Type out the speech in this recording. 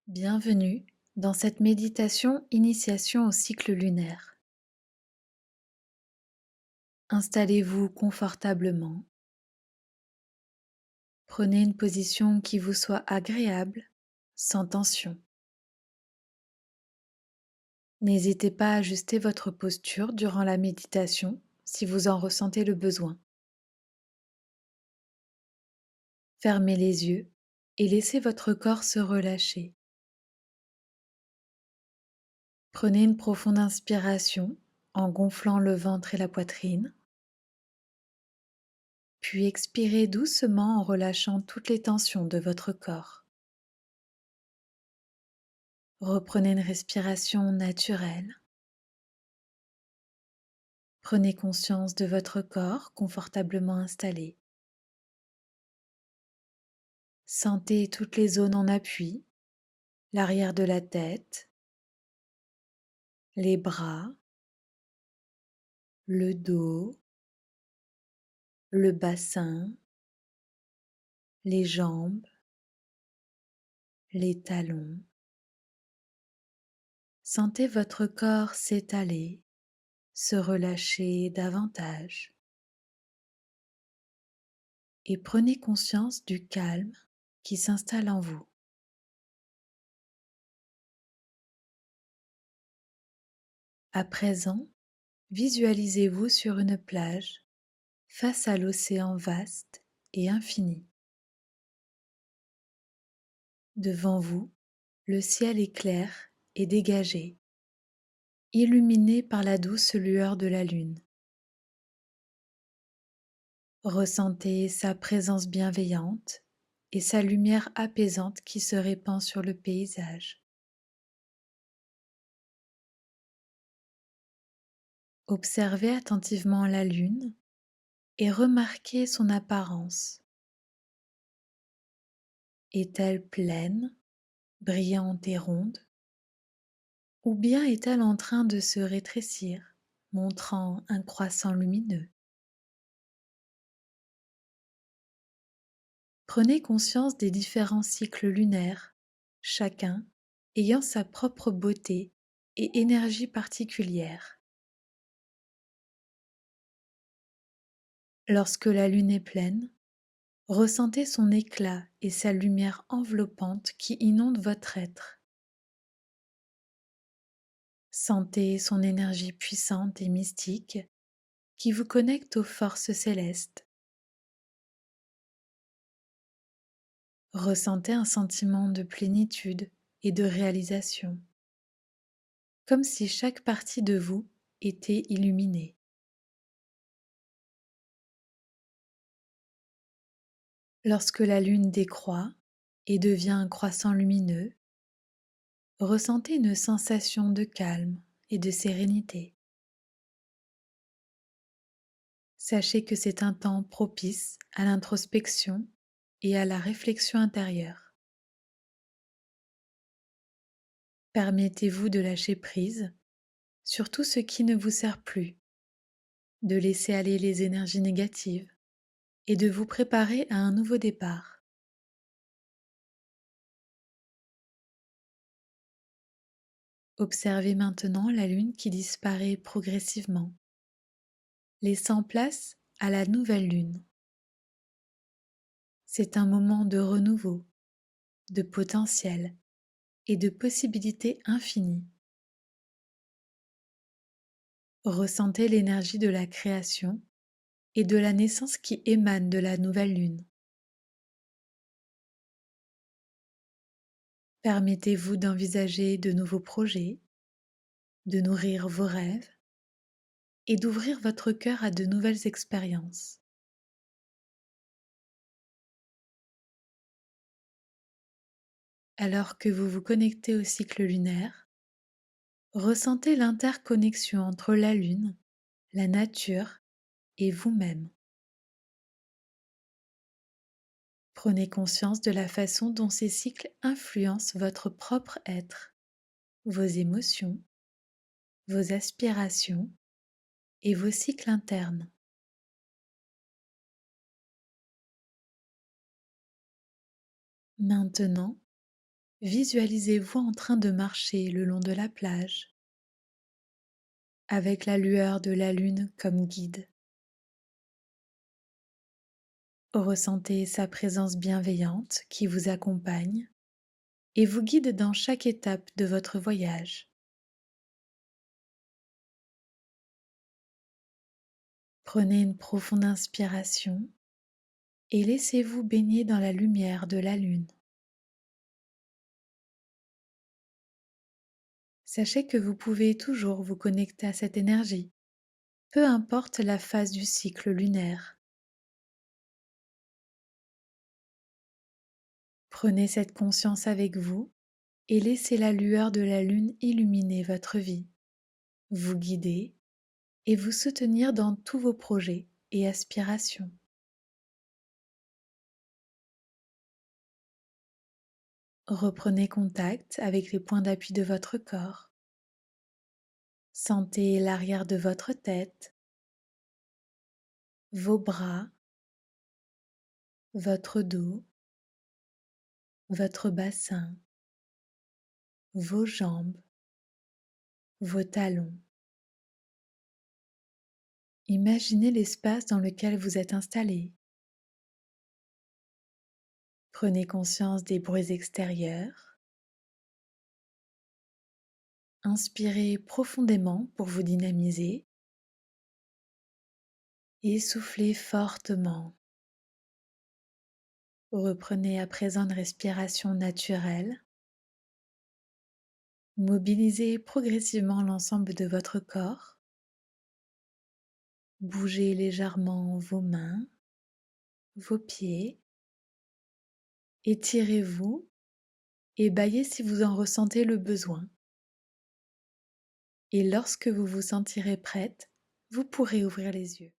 Bienvenue dans cette méditation initiation au cycle lunaire. Installez-vous confortablement. Prenez une position qui vous soit agréable, sans tension. N'hésitez pas à ajuster votre posture durant la méditation si vous en ressentez le besoin. Fermez les yeux et laissez votre corps se relâcher. Prenez une profonde inspiration en gonflant le ventre et la poitrine. Puis expirez doucement en relâchant toutes les tensions de votre corps. Reprenez une respiration naturelle. Prenez conscience de votre corps confortablement installé. Sentez toutes les zones en appui, l'arrière de la tête, les bras, le dos, le bassin, les jambes, les talons. Sentez votre corps s'étaler, se relâcher davantage. Et prenez conscience du calme qui s'installe en vous. À présent, visualisez-vous sur une plage face à l'océan vaste et infini. Devant vous, le ciel est clair et dégagé, illuminé par la douce lueur de la lune. Ressentez sa présence bienveillante et sa lumière apaisante qui se répand sur le paysage. Observez attentivement la lune et remarquez son apparence. Est-elle pleine, brillante et ronde, ou bien est-elle en train de se rétrécir, montrant un croissant lumineux? Prenez conscience des différents cycles lunaires, chacun ayant sa propre beauté et énergie particulière. Lorsque la lune est pleine, ressentez son éclat et sa lumière enveloppante qui inonde votre être. Sentez son énergie puissante et mystique qui vous connecte aux forces célestes. Ressentez un sentiment de plénitude et de réalisation, comme si chaque partie de vous était illuminée. Lorsque la lune décroît et devient un croissant lumineux, ressentez une sensation de calme et de sérénité. Sachez que c'est un temps propice à l'introspection et à la réflexion intérieure. Permettez-vous de lâcher prise sur tout ce qui ne vous sert plus, de laisser aller les énergies négatives et de vous préparer à un nouveau départ. Observez maintenant la lune qui disparaît progressivement, laissant place à la nouvelle lune. C'est un moment de renouveau, de potentiel et de possibilités infinies. Ressentez l'énergie de la création et de la naissance qui émane de la nouvelle lune. Permettez-vous d'envisager de nouveaux projets, de nourrir vos rêves et d'ouvrir votre cœur à de nouvelles expériences. Alors que vous vous connectez au cycle lunaire, ressentez l'interconnexion entre la lune, la nature et vous-même. Prenez conscience de la façon dont ces cycles influencent votre propre être, vos émotions, vos aspirations et vos cycles internes. Maintenant, Visualisez-vous en train de marcher le long de la plage, avec la lueur de la lune comme guide. Ressentez sa présence bienveillante qui vous accompagne et vous guide dans chaque étape de votre voyage. Prenez une profonde inspiration et laissez-vous baigner dans la lumière de la lune. Sachez que vous pouvez toujours vous connecter à cette énergie, peu importe la phase du cycle lunaire. Prenez cette conscience avec vous et laissez la lueur de la lune illuminer votre vie, vous guider et vous soutenir dans tous vos projets et aspirations. Reprenez contact avec les points d'appui de votre corps. Sentez l'arrière de votre tête, vos bras, votre dos, votre bassin, vos jambes, vos talons. Imaginez l'espace dans lequel vous êtes installé. Prenez conscience des bruits extérieurs. Inspirez profondément pour vous dynamiser et soufflez fortement. Reprenez à présent une respiration naturelle. Mobilisez progressivement l'ensemble de votre corps. Bougez légèrement vos mains, vos pieds. Étirez-vous et bâillez si vous en ressentez le besoin. Et lorsque vous vous sentirez prête, vous pourrez ouvrir les yeux.